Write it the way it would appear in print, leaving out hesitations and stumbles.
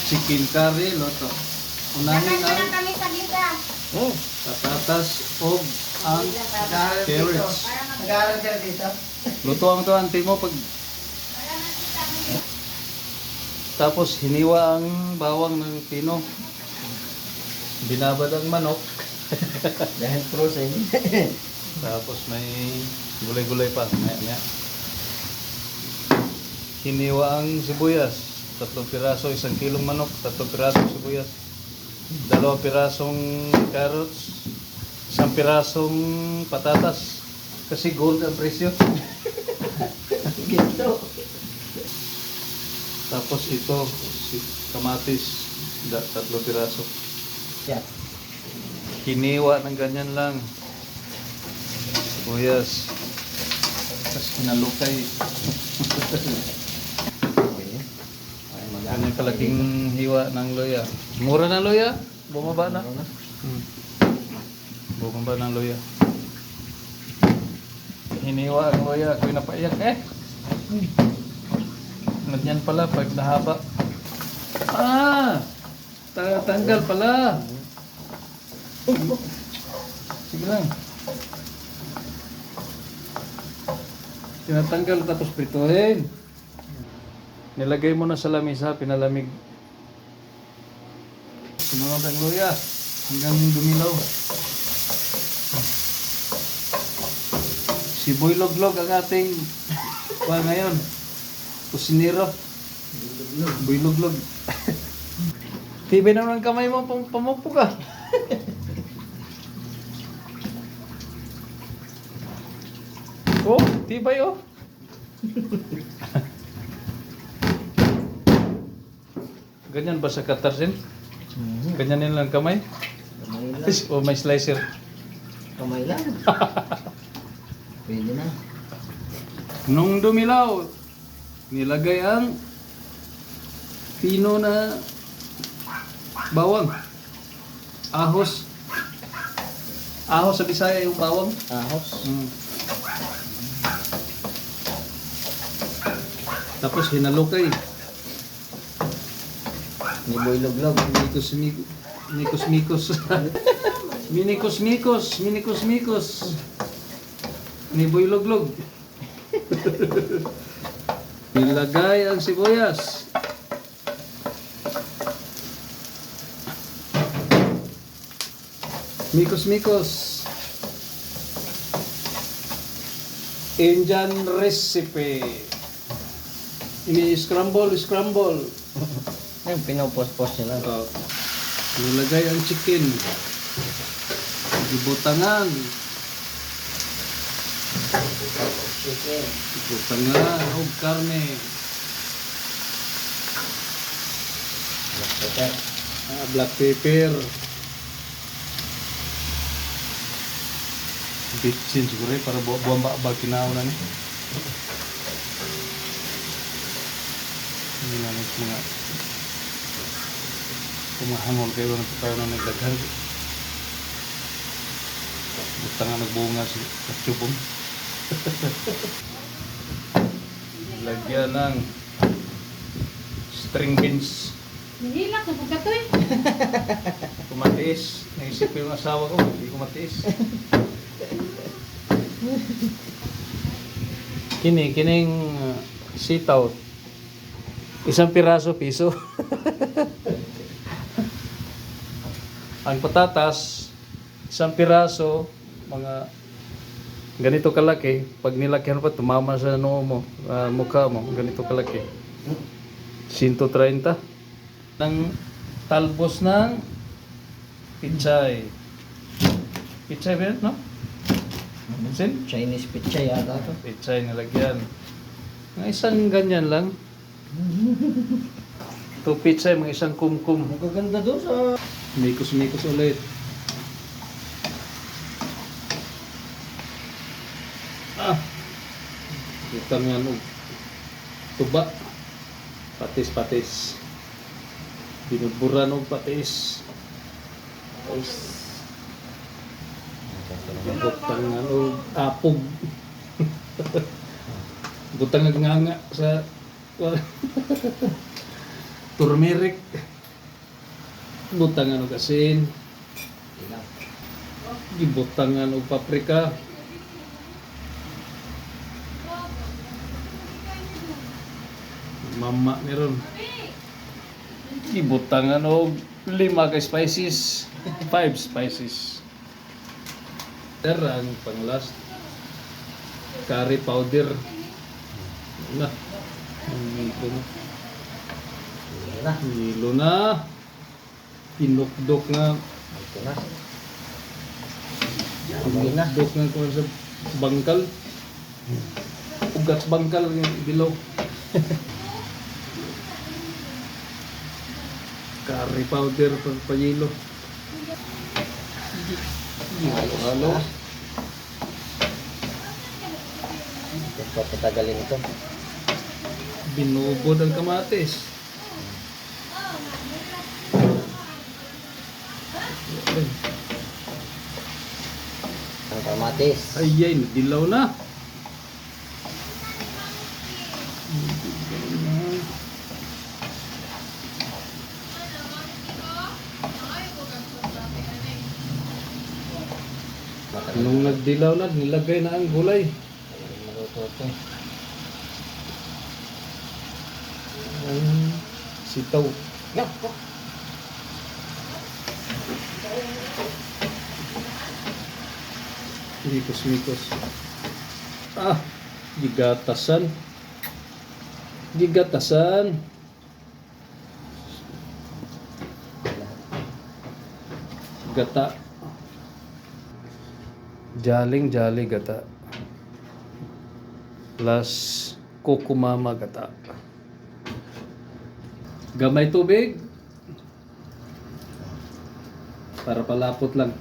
chicken curry, loto. Unahin ang kami sa gisa. patatas o ang carrots. Nag-aaral ka dito? Luto ang to, auntie mo pag... Tapos hiniwa ang bawang ng pino. Binabad ang manok. Dahil frozen. Tapos may gulay-gulay pa. Maya. Hiniwa ang sibuyas. 3 piraso, 1 kilong manok, 3 pirasong sibuyas. 2 pirasong carrots, 1 pirasong patatas. Kasi gold ang presyo. Ginto. Tapos ito, kamatis, 3 piraso. Yeah. Hiniwa ng ganyan lang. Sibuyas. Tapos hinalukay. Ganyan kalaking hiwa ng loya. Mura ng loya? Bumaba na? Bumaba ng loya. Hiniwa ang loya. Ako'y napaiyak Ganyan pala pag nahaba. Tanggal pala. Sige lang. Tinatanggal tapos prituhin. Nilagay mo na sa lamisa, pinalamig. Sinunod ang luya hanggang dumilaw. Siboy loglog ang ating ngayon. Kusinero. Boy loglog. Tibay naman ang kamay mo, pamupo ka. Oh, tibay oh. Ganyan ba sa katarsin? Ganyan nila ang kamay? Kamay lang. O may slicer? Kamay lang. Pwede na. Nung dumilaw, nilagay ang pino na bawang. Ahos. Ahos sa Bisaya yung bawang. Ahos. Tapos hinalukay. Ni Boy Loglog. Mikos-mikos. Minikos-mikos. Ni Boy Loglog. Nilagay ang sibuyas. Mikos-mikos. Indian recipe. Ini-scramble. Yung pinopos-pos nila. Nilagay ang chicken. Ibutangan. Chicken. Ibutangan. O karne. Pepper. Black pepper. Bitsin siguro para buwan ba kinauna ni. Hindi namin mga kumahangol kayo na tayo na nagdaghan. Basta nga nagbunga si Katsyubong. Lagyan ng string beans. Nahilak na pagkatoy. Kumatiis. Naisip ko yung asawa ko, hindi ko matiis. Kining sitaw. 1 piraso, piso. Ang patatas, 1 piraso, mga ganito kalaki. Pag nilakyan pa, tumama sa mukha mo. Ganito kalaki. 130. Ng talbos ng pichay. Pichay ba yun, no? Minsan? Chinese pizza yata to. Pichay nilagyan. Mga isang ganyan lang. 2 pichay, mga isang kumkum. Ang gaganda doon sa... Mikos-mikos ulit. Kita nga no. Tuba. Patis-patis. Binuburan og patis. Butang nga no. Apog. Butang nga sa turmeric. Butangan og asin, Ilang. gibutangan og paprika. Mama meron. Gibutangan og 5 ka spices, 5 spices. Ang pang last curry powder. Na. Hilo na. Ito na. Hilo na. Pinukdok nga. Ito na. Damay na. Pinukdok nga ko sa bangkal. Ugat sa bangkal yung dilaw. Curry powder pagpayilo. Halo. Ito pa patagalin ito. Binubod ang kamatis. Ang kamatis. Ayay, dilaw na. Matagal. Nung nagdilaw na, nilagay na ang gulay. Maluto ito. Ang sitaw. No. Mikos-mikos. Ah, gigatasan. Gigatasan. Gata. Jaling jali gata. Plus kukumama gata. Gamay tubig. Para palapot lang.